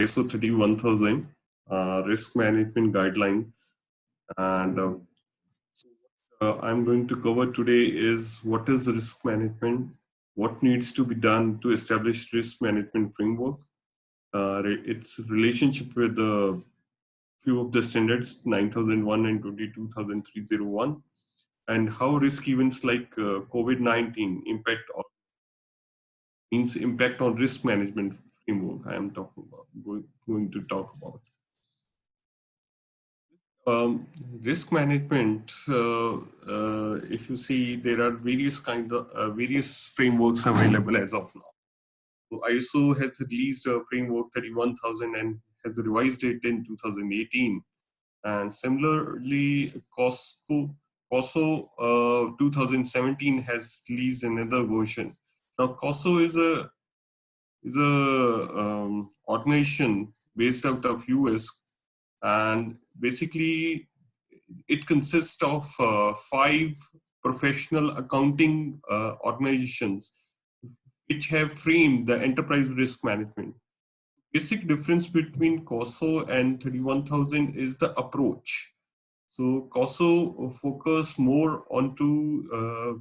ISO 31000 risk management guideline. And I'm going to cover today is what is risk management, what needs to be done to establish risk management framework, its relationship with the few of the standards 9001 and 22301, and how risk events like COVID-19 impact on risk management framework. I am talking about going to talk about. Risk management, if you see, there are various frameworks available as of now. So ISO has released a framework 31000 and has revised it in 2018. And similarly, COSO 2017 has released another version. Now, COSO is a organization based out of US, and basically it consists of 5 professional accounting organizations which have framed the enterprise risk management. Basic difference between COSO and 31000 is the approach. So COSO focus more onto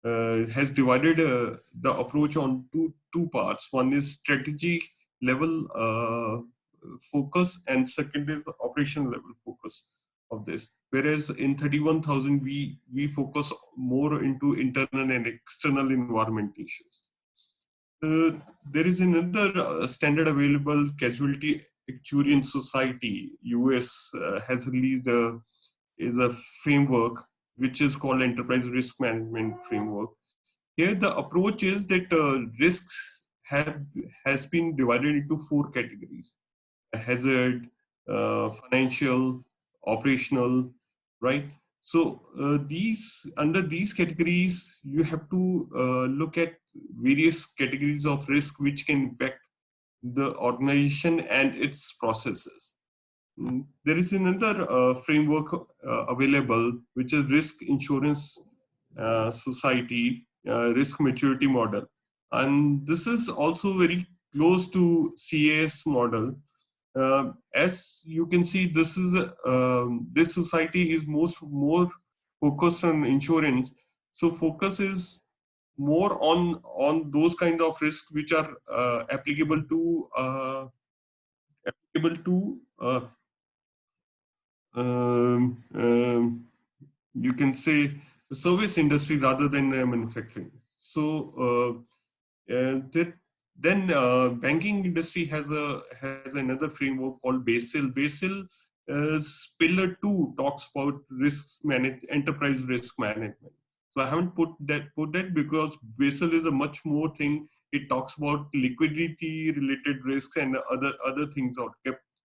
has divided the approach on two parts. One is strategy level focus, and second is operation level focus of this. Whereas in 31000 we focus more into internal and external environment issues. There is another standard available, Casualty Actuarial Society, US, has released a framework which is called Enterprise Risk Management Framework. Here the approach is that risks has been divided into 4 categories: hazard, financial, operational, right? So under these categories, you have to look at various categories of risk which can impact the organization and its processes. There is another framework available, which is Risk Insurance Society Risk Maturity Model, and this is also very close to CAS model. As you can see, this society is more focused on insurance. So focus is more on those kind of risks which are applicable to um, um, you can say the service industry rather than manufacturing. So banking industry has another framework called Basel. Basel is Pillar 2 talks about enterprise risk management. So I haven't put that because Basel is a much more thing. It talks about liquidity related risks and other things, or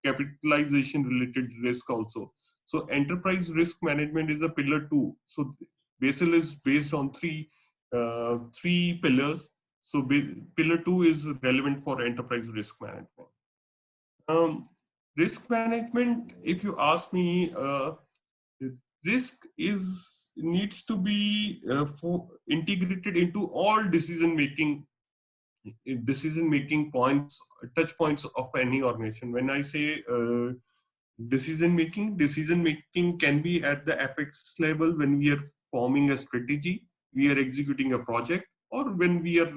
capitalization related risk also. So enterprise risk management is a Pillar 2. So Basel is based on three pillars. So Pillar 2 is relevant for enterprise risk management. Risk management, if you ask me, risk needs to be integrated into all decision making points, touch points of any organization. When I say decision making can be at the apex level when we are forming a strategy, we are executing a project, or when we are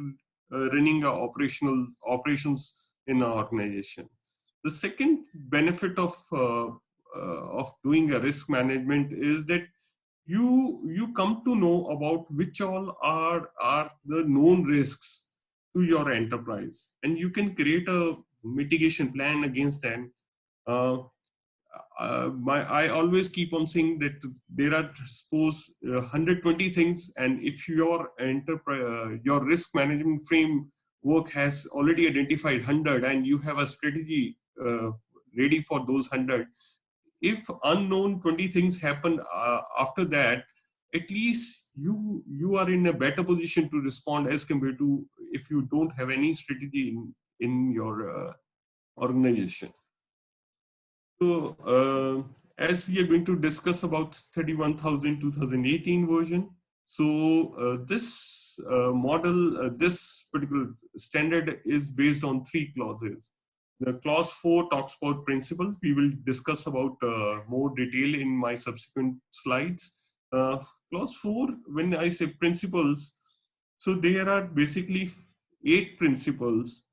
running operations in our organization. The second benefit of doing a risk management is that you come to know about which all are the known risks to your enterprise, and you can create a mitigation plan against them. I always keep on saying that there are, suppose, 120 things, and if your your risk management framework has already identified 100, and you have a strategy ready for those 100, if unknown 20 things happen after that, at least you are in a better position to respond as compared to if you don't have any strategy in your organization. So as we are going to discuss about 31000 2018 version, so this model, this particular standard is based on 3 clauses. The clause 4 talks about principle. We will discuss about more detail in my subsequent slides. Clause 4, when I say principles, so there are basically 8 principles,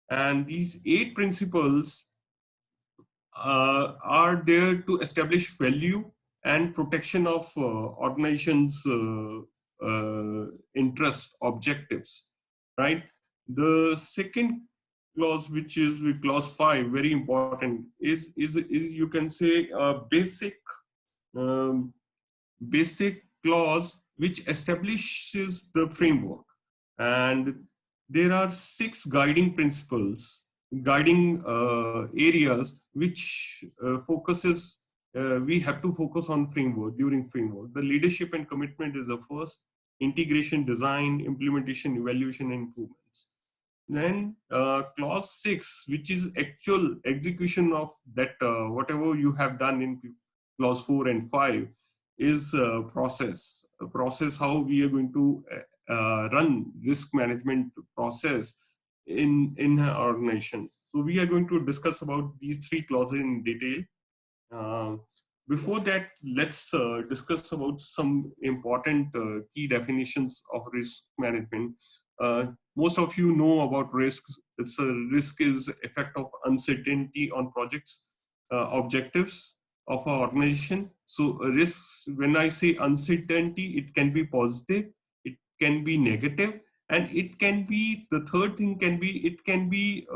and these 8 principles are there to establish value and protection of organizations' interest objectives, right? The second clause, which is clause 5, very important, is you can say a um, basic clause which establishes the framework. And there are 6 guiding principles, guiding areas which focuses, we have to focus on framework during framework. The leadership and commitment is the first, integration, design, implementation, evaluation, and improvements. Then clause 6, which is actual execution of that, whatever you have done in clause 4 and 5, is a process how we are going to run risk management process in our organization. So we are going to discuss about these 3 clauses in detail. uh, Before that, let's discuss about some important key definitions of risk management. Most of you know about risk. It's a risk is effect of uncertainty on projects, objectives of our organization. So risks, when I say uncertainty, it can be positive, it can be negative, and it can be, the third thing can be, it can be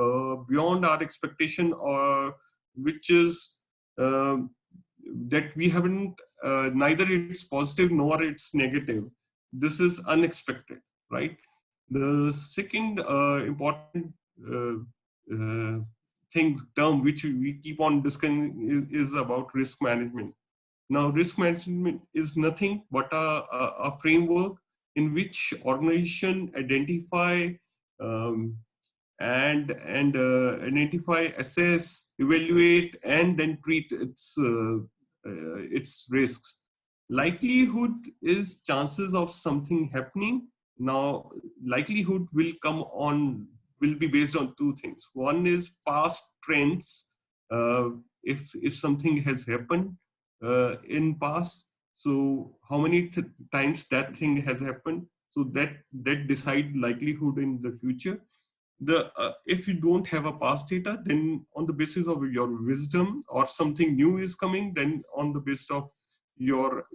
beyond our expectation, or which is um, that we haven't, neither it's positive nor it's negative. This is unexpected, right? The second important uh, uh, thing, term which we keep on discussing is about risk management. Now, risk management is nothing but a framework in which organization identify um, and identify, assess, evaluate, and then treat its risks. Likelihood is chances of something happening. Now, likelihood will be based on 2 things. One is past trends. If something has happened in past, so how many times that thing has happened, so that decide likelihood in the future. The If you don't have a past data, then on the basis of your wisdom, or something new is coming, then on the basis of your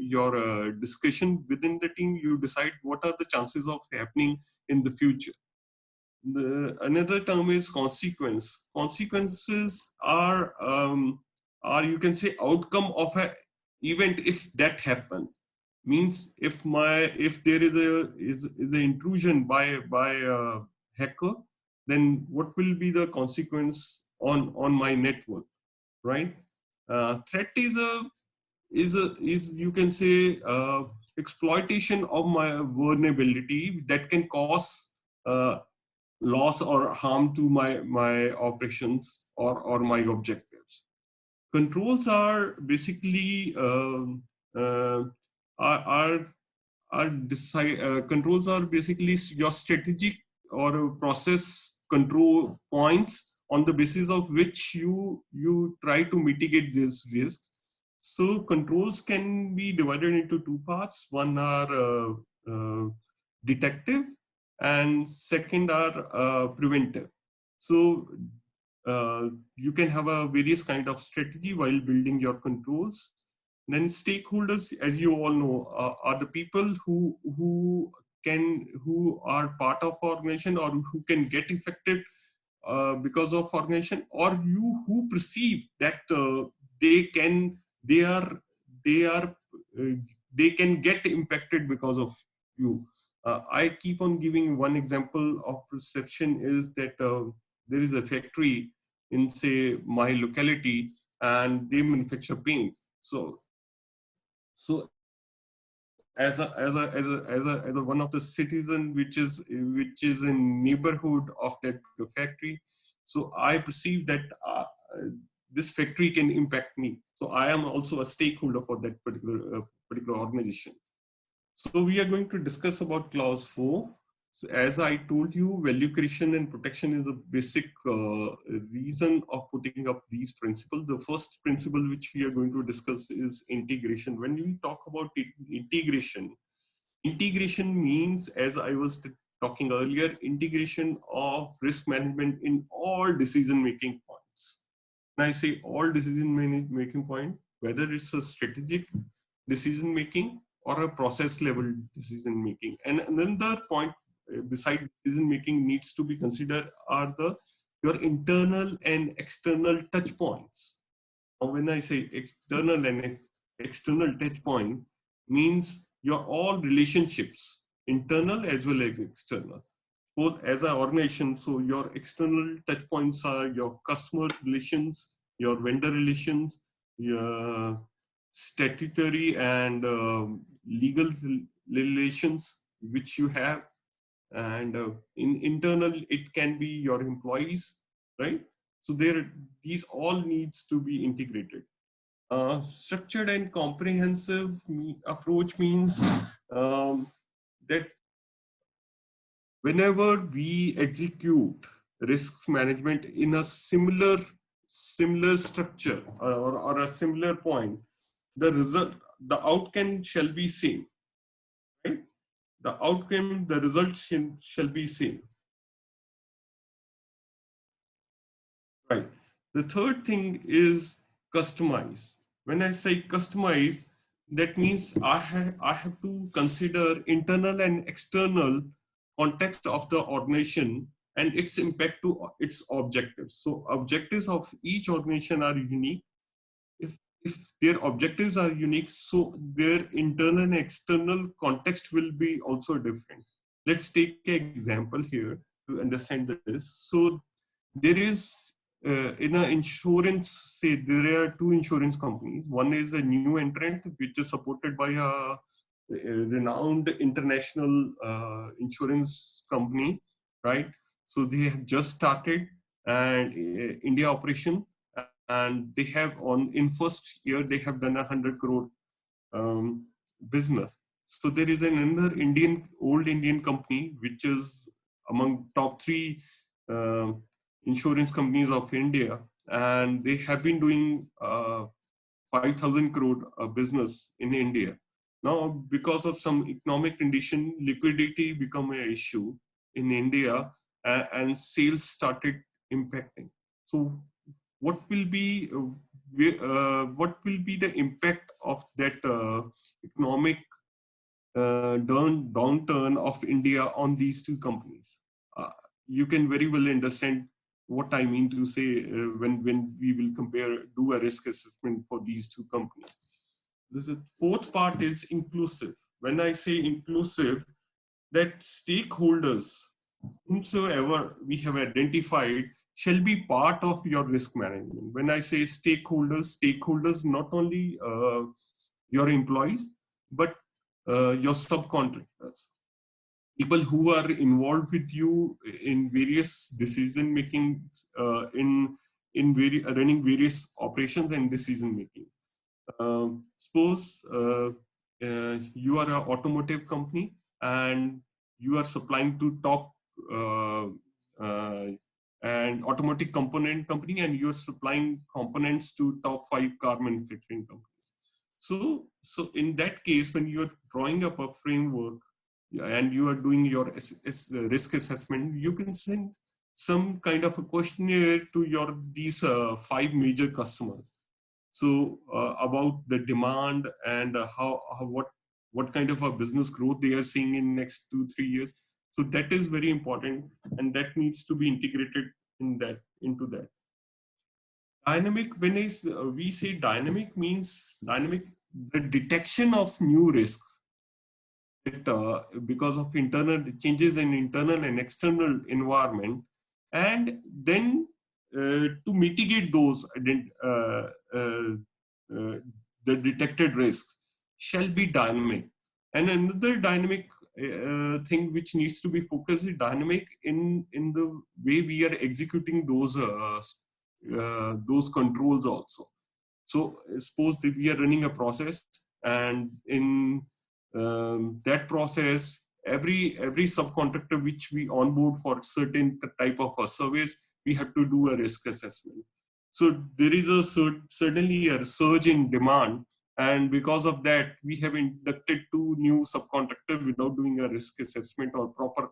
discussion within the team, you decide what are the chances of happening in the future. Another term is consequence. Consequences are, you can say, outcome of a event. If that happens, means if there is an intrusion by a hacker, then what will be the consequence on my network, right? Threat is you can say exploitation of my vulnerability that can cause uh, loss or harm to my operations or my objectives. Controls are basically are are, controls are basically your strategic or process control points on the basis of which you try to mitigate these risks. So controls can be divided into 2 parts. One are uh, detective, and second are preventive. So you can have a various kind of strategy while building your controls. Then stakeholders, as you all know, are the people who are part of organization, or who can get affected because of organization, or you who perceive that they can they are they are uh, they can get impacted because of you. I keep on giving one example of perception, is that there is a factory in, say, my locality, and they manufacture paint. So as a one of the citizen which is in neighborhood of that factory, so I perceive that this factory can impact me. So I am also a stakeholder for that particular organization. So we are going to discuss about clause 4. So as I told you, value creation and protection is the basic reason of putting up these principles. The first principle which we are going to discuss is integration. When we talk about integration, integration means, as I was talking earlier, integration of risk management in all decision-making points. When I say all decision-making point, whether it's a strategic decision-making or a process level decision-making. And another point beside decision-making needs to be considered are your internal and external touch points. Now, when I say external and external touch point, means your all relationships, internal as well as external, both as an organization. So your external touch points are your customer relations, your vendor relations, your statutory and legal relations which you have, and in internal it can be your employees, right? So these all needs to be integrated. Structured and comprehensive approach means that whenever we execute risk management in a similar structure or a similar point, the outcome shall be same, right? The result shall be same, right? The third thing is customize. When I say customize, that means I have to consider internal and external context of the organization and its impact to its objectives. So objectives of each organization are unique. If their objectives are unique, so their internal and external context will be also different. Let's take an example here to understand this. So there is in a insurance, say there are two insurance companies. One is a new entrant which is supported by a renowned international insurance company, right? So they have just started and India operation, and they have in first year they have done 100 crore business. So there is another old Indian company which is among top three uh, insurance companies of India, and they have been doing 5,000 crore business in India. Now, because of some economic condition, liquidity become an issue in India, and sales started impacting. So, what will be the impact of that economic downturn of India on these two companies? Uh, you can very well understand what I mean to say when we will do a risk assessment for these two companies. The fourth part is inclusive. When I say inclusive, that stakeholders, whomsoever we have identified, shall be part of your risk management. When I say stakeholders not only your employees, but your subcontractors, people who are involved with you in various decision making, running various operations and decision making. Suppose you are an automotive company and you are supplying to top uh, uh, and automotive component company, and you're supplying components to top 5 car manufacturing companies. So in that case, when you're drawing up a framework and you are doing your risk assessment, you can send some kind of a questionnaire to these 5 major customers. So about the demand and what kind of a business growth they are seeing in next 2-3 years. So that is very important, and that needs to be integrated into that. Dynamic, we say dynamic means the detection of new risks because of internal changes in internal and external environment, and then to mitigate those the detected risks shall be dynamic. And another dynamic thing which needs to be focused is dynamic in the way we are executing those controls also. So suppose that we are running a process, and in that process every subcontractor which we onboard for certain type of a service, we have to do a risk assessment. So there is a certainly a surge in demand, and because of that, we have inducted 2 new subcontractors without doing a risk assessment or proper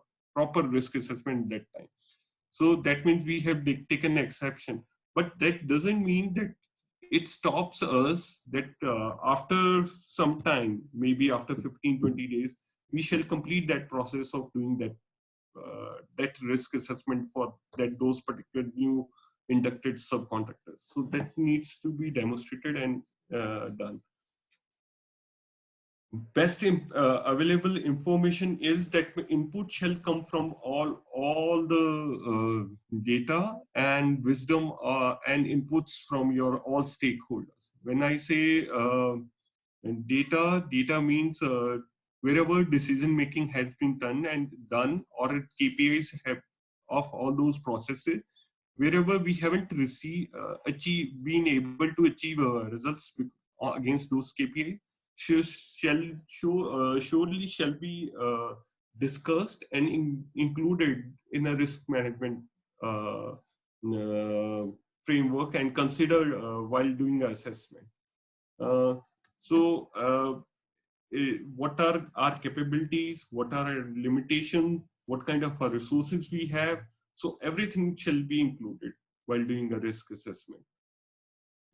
risk assessment at that time. So that means we have taken exception, but that doesn't mean that it stops us that after some time, maybe after 15-20 days, we shall complete that process of doing that risk assessment for those particular new inducted subcontractors. So that needs to be demonstrated and done. Best available information is that input shall come from all the data and wisdom and inputs from your all stakeholders. When I say data means wherever decision making has been done or KPIs have of all those processes, wherever we haven't been able to achieve results against those KPIs, surely shall be discussed and included in a risk management framework and considered while doing assessment. What are our capabilities? What are our limitations? What kind of resources we have? So everything shall be included while doing a risk assessment.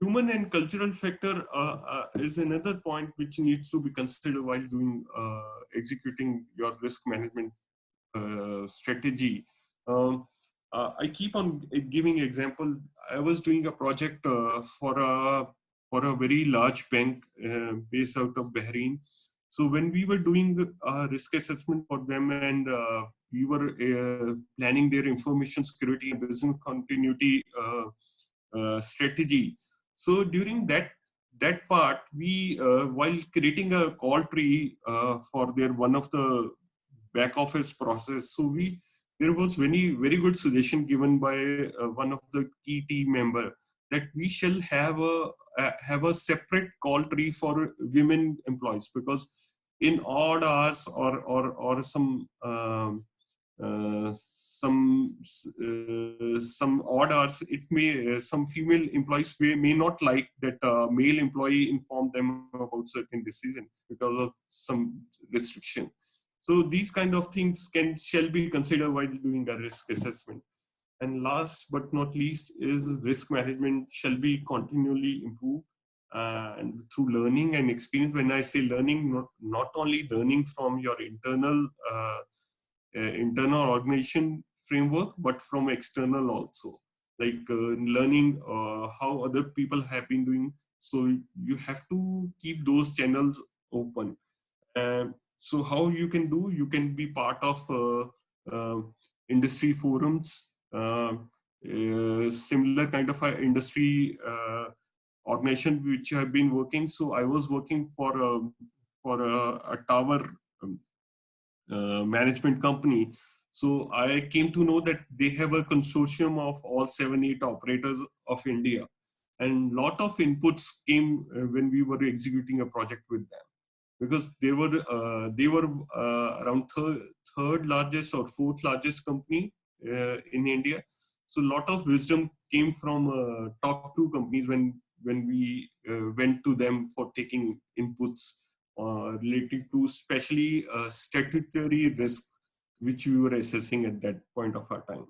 Human and cultural factor is another point which needs to be considered while executing your risk management strategy. I keep on giving example. I was doing a project for a very large bank based out of Bahrain. So when we were doing a risk assessment for them, and we were planning their information security and business continuity strategy. So during that part, we while creating a call tree for their one of the back office process, so there was very good suggestion given by one of the key team member that we shall have a separate call tree for women employees, because in odd hours or some odd hours, it may some female employees may not like that male employee inform them about certain decision because of some restriction. So these kind of things shall be considered while doing a risk assessment. And last but not least is risk management shall be continually improved and through learning and experience. When I say learning, not only learning from your internal organization framework, but from external also, like learning how other people have been doing. So you have to keep those channels open. So how you can be part of industry forums, similar kind of a industry organization which have been working. So I was working for a tower management company. So I came to know that they have a consortium of all 7-8 operators of India, and lot of inputs came when we were executing a project with them, because they were around third largest or fourth largest company in India. So a lot of wisdom came from top 2 companies when we went to them for taking inputs related to especially statutory risk which we were assessing at that point of our time.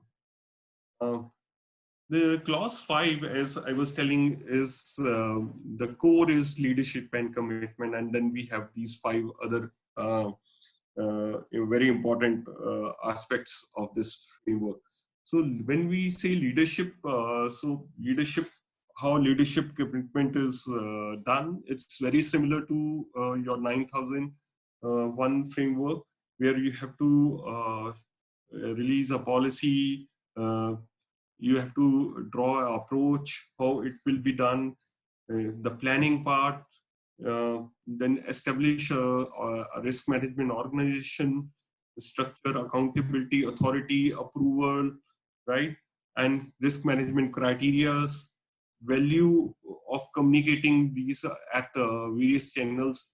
The clause 5, as I was telling, is the core is leadership and commitment, and then we have these 5 other very important aspects of this framework. So when we say leadership, how leadership commitment is done, it's very similar to your 9001 framework, where you have to release a policy. You have to draw an approach, how it will be done, the planning part, then establish a risk management organization, structure, accountability, authority, approval, right? And risk management criterias, value of communicating these at various channels,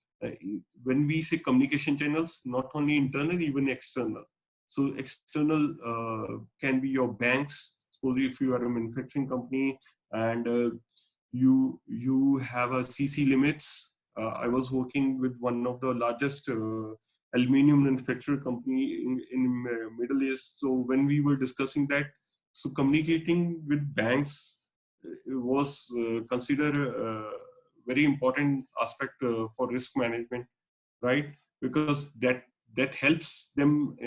when we say communication channels, not only internal, even external. So external can be your banks. Suppose if you are a manufacturing company and you have a CC limits. I was working with one of the largest aluminium manufacturer company in Middle East. So when we were discussing that, so communicating with banks was considered very important aspect for risk management, right? Because that helps them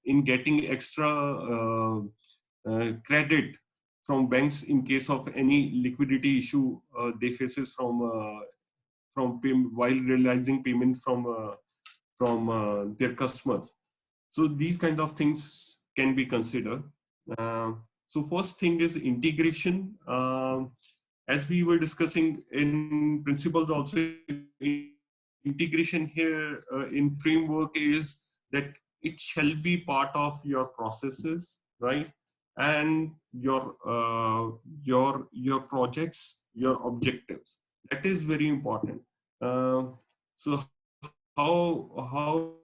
in getting extra credit from banks in case of any liquidity issue they faces while realizing payment from their customers. So these kind of things can be considered. Uh, so first thing is integration. As we were discussing in principles also, integration here in framework is that it shall be part of your processes, right? And your projects, your objectives. That is very important. So how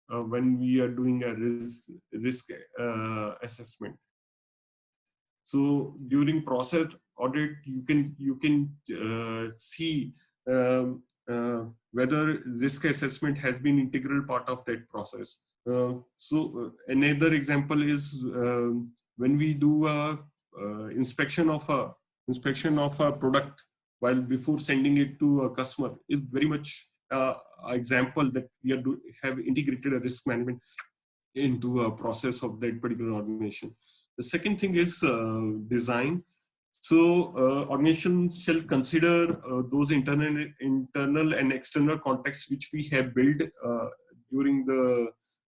when we are doing a risk assessment. So during process audit, you can see whether risk assessment has been integral part of that process. Another example is when we do a inspection of a product while before sending it to a customer is very much example that have integrated a risk management into a process of that particular organization. The second thing is design. So organizations shall consider those internal and external contexts which we have built during the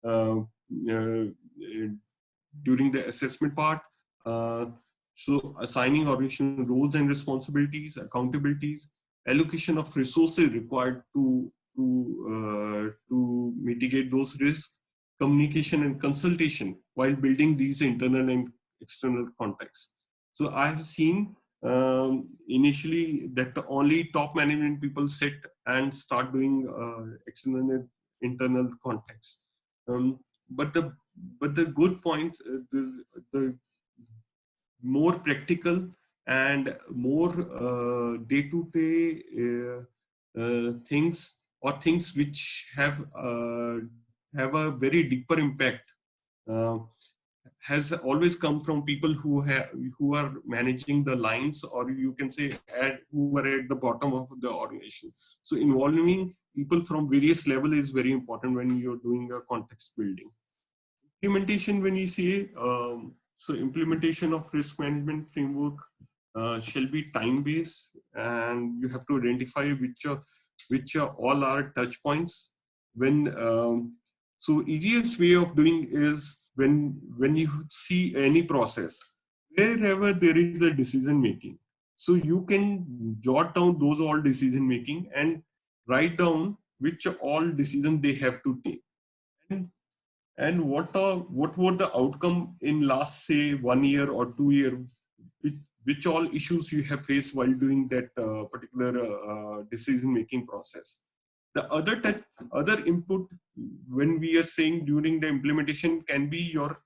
uh, uh, during the assessment part. Uh, so assigning organizational roles and responsibilities, accountabilities, allocation of resources required to mitigate those risks, communication and consultation while building these internal and external contexts. So I have seen initially that the only top management people sit and start doing external and internal context. Um, but the good point, the more practical and more day-to-day things or things which have a very deeper impact uh, has always come from people who are managing the lines, or you can say who are at the bottom of the organization. So involving people from various level is very important when you're doing a context building. Implementation, when you say, so implementation of risk management framework shall be time-based, and you have to identify which are all our touch points. So easiest way of doing is when you see any process, wherever there is a decision making, so you can jot down those all decision making and write down which all decisions they have to take. And what were the outcome in last say 1 year or 2 year, which all issues you have faced while doing that particular decision making process. The other input when we are saying during the implementation can be your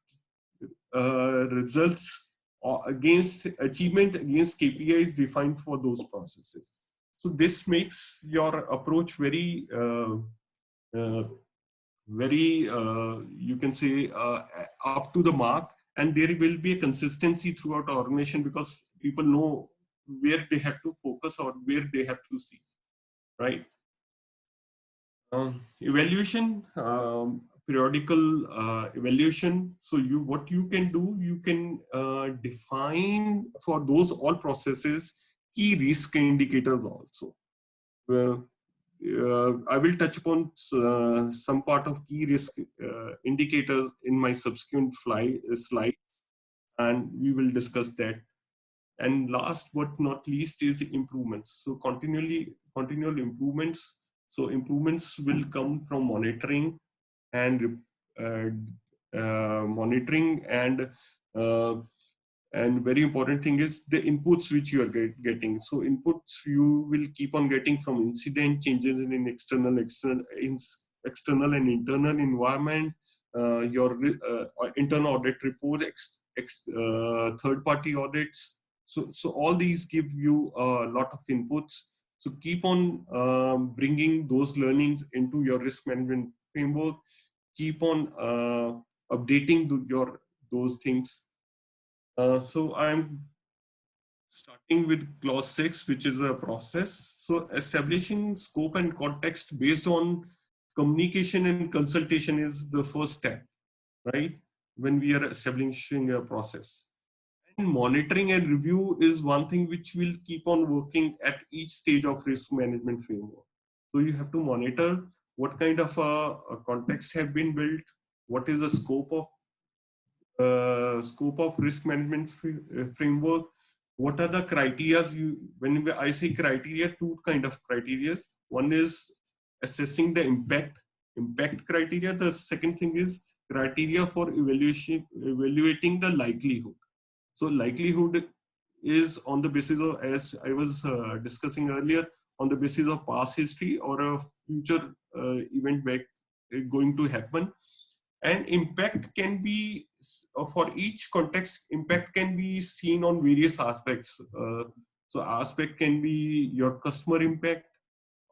results or against achievement against KPIs defined for those processes. So this makes your approach uh, very you can say up to the mark, and there will be a consistency throughout the organization because people know where they have to focus or where they have to see, right? Evaluation, periodical evaluation. So what you can do, you can define for those all processes key risk indicators also. I will touch upon some part of key risk indicators in my subsequent slide, and we will discuss that. And last but not least is improvements. So continual improvements. So improvements will come from monitoring and uh, monitoring and uh, And very important thing is the inputs which you are getting. So inputs you will keep on getting from incident, changes in external and internal environment, your internal audit report, third party audits. So all these give you a lot of inputs. So keep on bringing those learnings into your risk management framework. Keep on updating those things. So I'm starting with clause 6, which is a process. So establishing scope and context based on communication and consultation is the first step, right? When we are establishing a process. And monitoring and review is one thing which will keep on working at each stage of risk management framework. So you have to monitor what kind of a context have been built, what is the scope of risk management framework, what are the criteria you, when I say criteria, two kind of criteria. One is assessing the impact criteria. The second thing is criteria for evaluating the likelihood. So likelihood is on the basis of, as I was discussing earlier, on the basis of past history or a future event going to happen. And impact can be, for each context, impact can be seen on various aspects. So aspect can be your customer impact,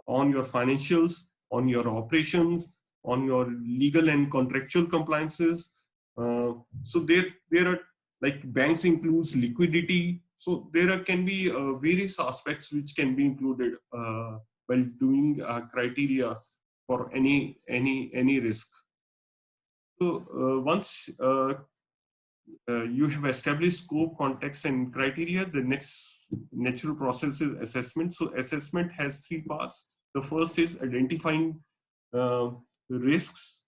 on your financials, on your operations, on your legal and contractual compliances. So there are, like, banks includes liquidity. So can be various aspects which can be included while doing criteria for any risk. So once you have established scope, context, and criteria, the next natural process is assessment. So assessment has three parts. The first is identifying risks.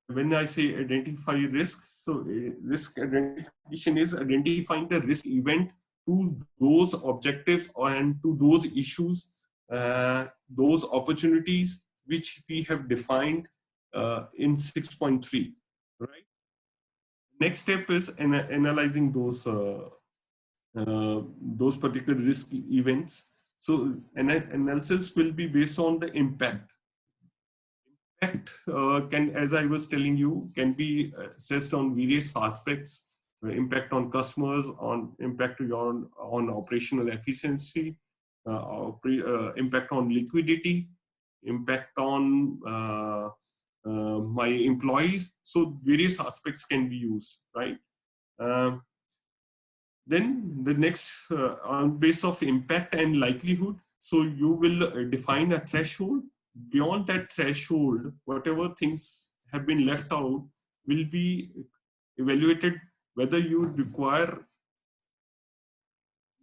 When I say identify risks, so risk identification is identifying the risk event to those objectives and to those issues, those opportunities which we have defined in 6.3, right? Next step is analyzing those particular risk events. So analysis will be based on the impact. Impact can, as I was telling you, can be assessed on various aspects. Impact on customers, on impact on operational efficiency, impact on liquidity, impact on my employees. So various aspects can be used, right? Um, then the next, on base of impact and likelihood, so you will define a threshold. Beyond that threshold, whatever things have been left out will be evaluated whether you require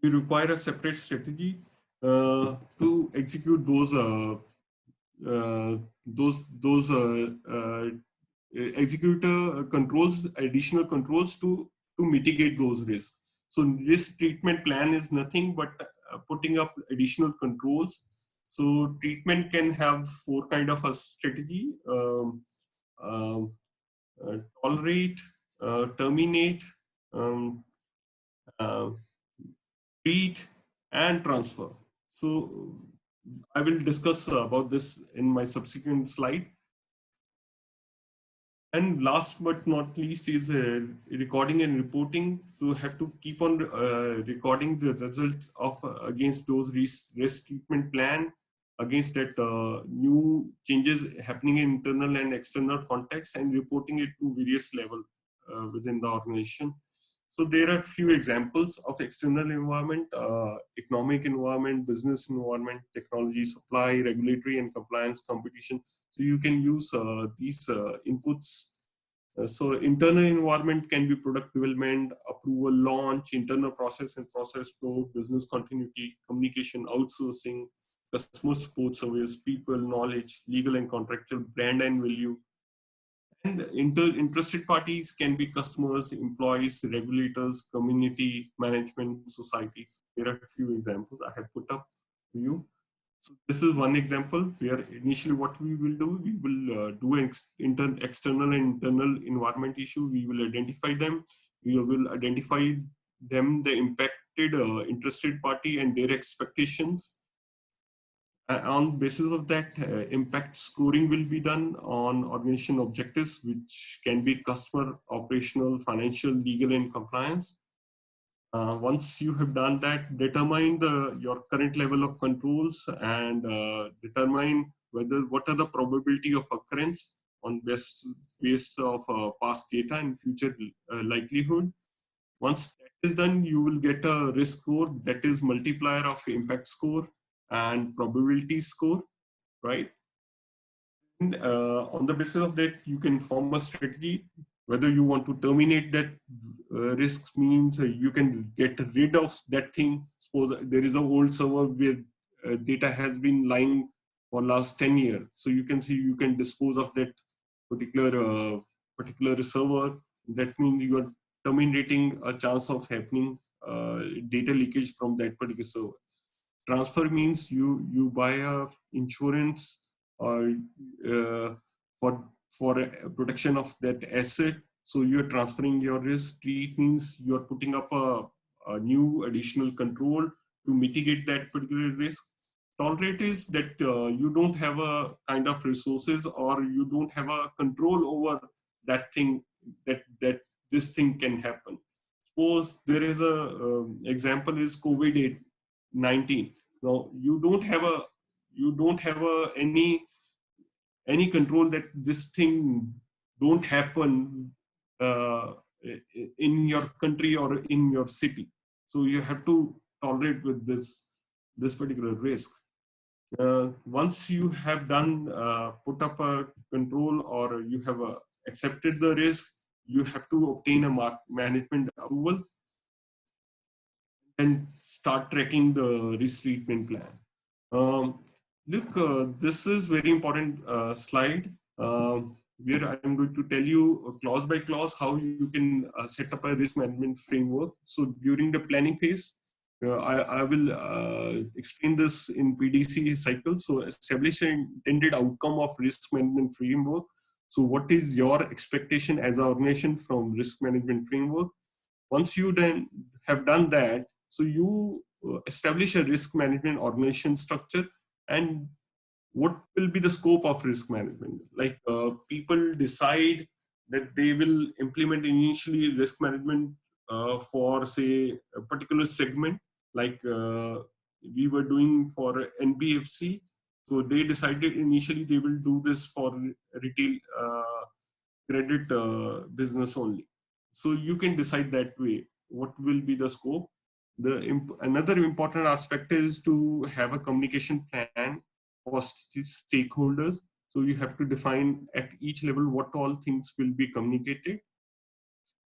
a separate strategy to execute those executor controls, additional controls to mitigate those risks. So risk treatment plan is nothing but putting up additional controls. So treatment can have four kind of a strategy: um, tolerate, terminate, um, uh, treat, and transfer. So I will discuss about this in my subsequent slide. And last but not least is recording and reporting. So have to keep on recording the results of against those risk treatment plan, against that new changes happening in internal and external context, and reporting it to various level within the organization. So there are few examples of external environment: economic environment, business environment, technology, supply, regulatory and compliance, competition. So you can use these inputs. So internal environment can be product development, approval, launch, internal process and process flow, business continuity, communication, outsourcing, customer support service, people, knowledge, legal and contractual, brand and value. And interested parties can be customers, employees, regulators, community, management, societies. There are a few examples I have put up to you. So this is one example where initially what we will do, we will do an external and internal environment issue. We will identify them. We will identify them the impacted interested party and their expectations. On basis of that, impact scoring will be done on organization objectives, which can be customer, operational, financial, legal, and compliance. Once you have done that, determine your current level of controls and determine what are the probability of occurrence on based of past data and future likelihood. Once that is done, you will get a risk score that is multiplier of impact score and probability score, right? And on the basis of that, you can form a strategy. Whether you want to terminate that risk means you can get rid of that thing. Suppose there is an old server where data has been lying for last 10 years. So you can see you can dispose of that particular server. That means you are terminating a chance of happening data leakage from that particular server. Transfer means you buy a insurance or for protection of that asset. So you're transferring your risk. Treat means you're putting up a new additional control to mitigate that particular risk. Tolerate is that you don't have a kind of resources or you don't have a control over that thing, that this thing can happen. Suppose there is a example is COVID-19. Now you don't have any control that this thing don't happen in your country or in your city. So you have to tolerate with this particular risk. Once you have done put up a control or you have accepted the risk, you have to obtain a management approval and start tracking the risk treatment plan. Look, this is very important slide where I'm going to tell you clause by clause how you can set up a risk management framework. So during the planning phase, I will explain this in PDC cycle. So establish an intended outcome of risk management framework. So what is your expectation as an organization from risk management framework? Once you then have done that, so you establish a risk management organization structure and what will be the scope of risk management. Like people decide that they will implement initially risk management for say a particular segment, like we were doing for NBFC. So they decided initially they will do this for retail credit business only. So you can decide that way what will be the scope. Another important aspect is to have a communication plan for stakeholders. So you have to define at each level what all things will be communicated.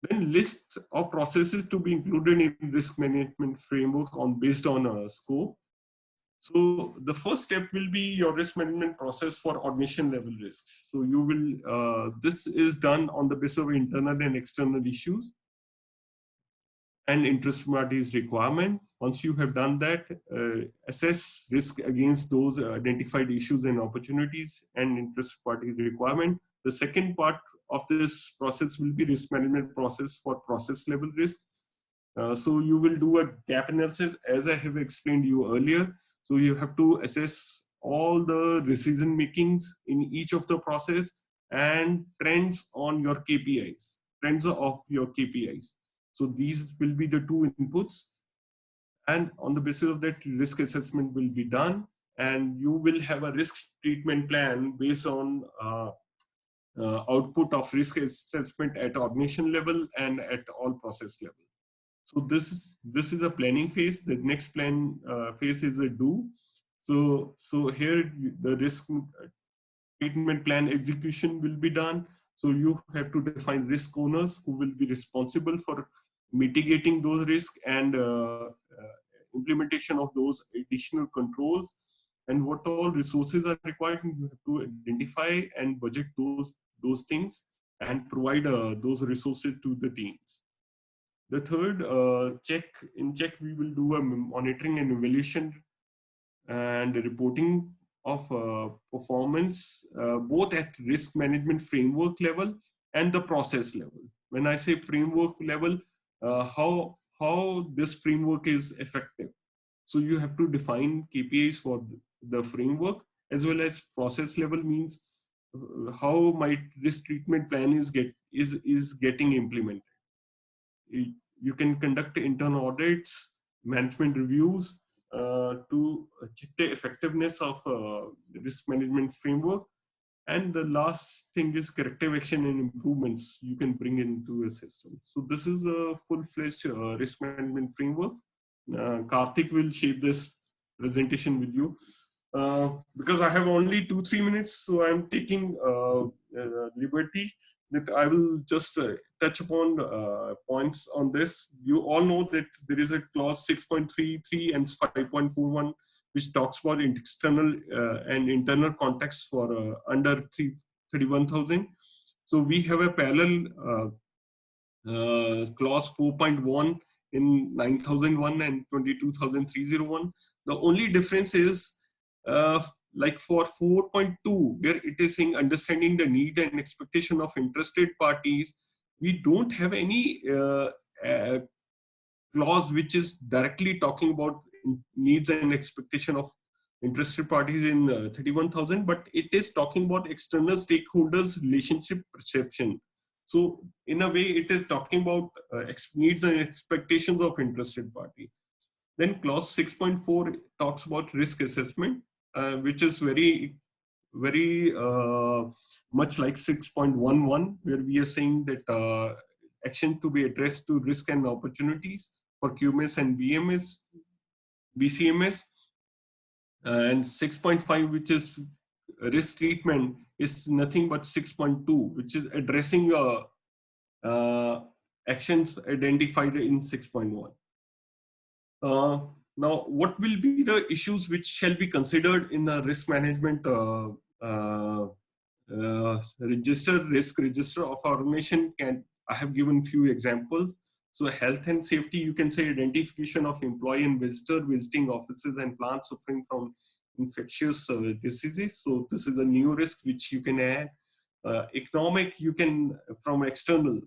Then list of processes to be included in risk management framework based on a scope. So the first step will be your risk management process for organization level risks. So you will, this is done on the basis of internal and external issues and interest parties requirement. Once you have done that, assess risk against those identified issues and opportunities and interest party requirement. The second part of this process will be risk management process for process level risk. So you will do a gap analysis as I have explained you earlier. So you have to assess all the decision makings in each of the process and trends on your KPIs, trends of your KPIs. So these will be the two inputs. And on the basis of that, risk assessment will be done. And you will have a risk treatment plan based on output of risk assessment at organization level and at all process level. So this is a planning phase. The next plan phase is a do. So here the risk treatment plan execution will be done. So you have to define risk owners who will be responsible for mitigating those risks and implementation of those additional controls, and what all resources are required. You have to identify and budget those things and provide those resources to the teams. The third, in check, we will do a monitoring and evaluation and reporting of performance, both at risk management framework level and the process level. When I say framework level, how how this framework is effective. So you have to define KPIs for the framework, as well as process level means how my this treatment plan is getting implemented. You can conduct internal audits, management reviews to check the effectiveness of risk management framework. And the last thing is corrective action and improvements you can bring into a system. So this is a full-fledged risk management framework. Karthik will share this presentation with you. Because I have only 2-3 minutes, so I'm taking liberty that I will just touch upon points on this. You all know that there is a clause 6.33 and 5.41 which talks about external and internal context for under 31,000. So we have a parallel clause 4.1 in 9001 and 22,301. The only difference is like for 4.2, where it is saying understanding the need and expectation of interested parties, we don't have any clause which is directly talking about needs and expectation of interested parties in 31,000, but it is talking about external stakeholders relationship perception. So in a way, it is talking about needs and expectations of interested party. Then clause 6.4 talks about risk assessment, which is very much like 6.11, where we are saying that action to be addressed to risk and opportunities for QMS and BCMS. And 6.5, which is risk treatment, is nothing but 6.2, which is addressing actions identified in 6.1. Now, what will be the issues which shall be considered in a risk management risk register of our organization? I have given few examples. So health and safety, you can say identification of employee and visitor visiting offices and plants suffering from infectious diseases. So this is a new risk which you can add. Economic, you can, from external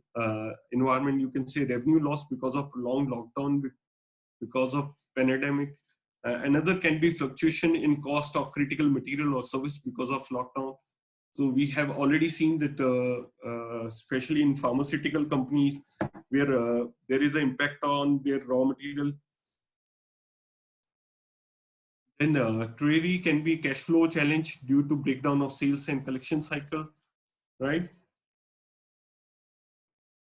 environment, you can say revenue loss because of long lockdown, because of pandemic. Another can be fluctuation in cost of critical material or service because of lockdown. So we have already seen that, especially in pharmaceutical companies, where there is an impact on their raw material. Then query can be cash flow challenge due to breakdown of sales and collection cycle, right?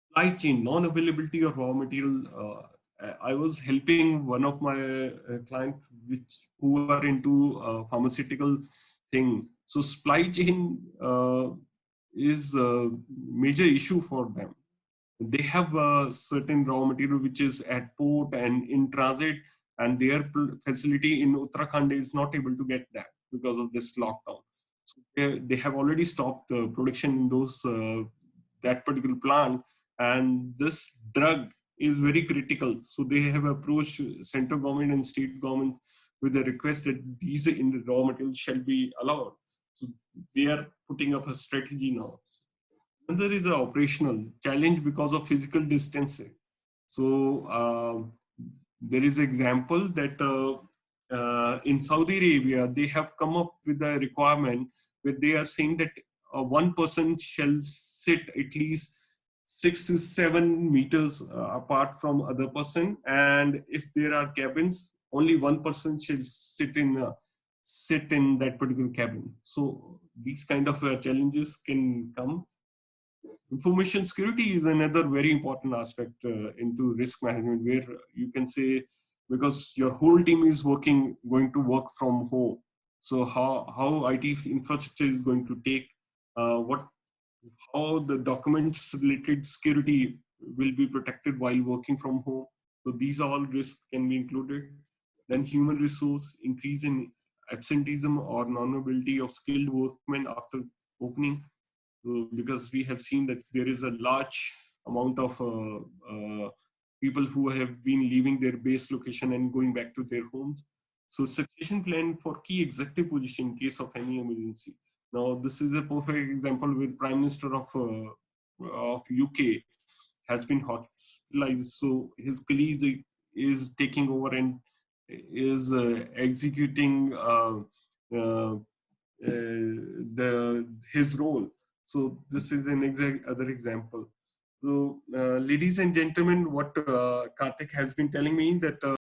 Supply chain, non-availability of raw material. I was helping one of my clients who are into pharmaceutical thing. So supply chain is a major issue for them. They have a certain raw material which is at port and in transit, and their facility in Uttarakhand is not able to get that because of this lockdown. So they have already stopped production in those that particular plant, and this drug is very critical. So they have approached central government and state government with a request that these in the raw materials shall be allowed. So they are putting up a strategy now. Another is the operational challenge because of physical distancing. So there is an example that in Saudi Arabia, they have come up with a requirement where they are saying that one person shall sit at least 6 to 7 meters apart from other person, and if there are cabins, only one person shall sit in that particular cabin. So these kind of challenges can come. Information security is another very important aspect into risk management, where you can say, because your whole team is going to work from home. So how IT infrastructure is going to take, how the documents related security will be protected while working from home. So these all risks can be included. Then human resource, increase in absenteeism or non-availability of skilled workmen after opening. Because we have seen that there is a large amount of people who have been leaving their base location and going back to their homes. So succession plan for key executive position in case of any emergency. Now this is a perfect example where Prime Minister of UK has been hospitalized. So his colleague is taking over and is executing his role. So this is an other example. So, ladies and gentlemen, what Karthik has been telling me that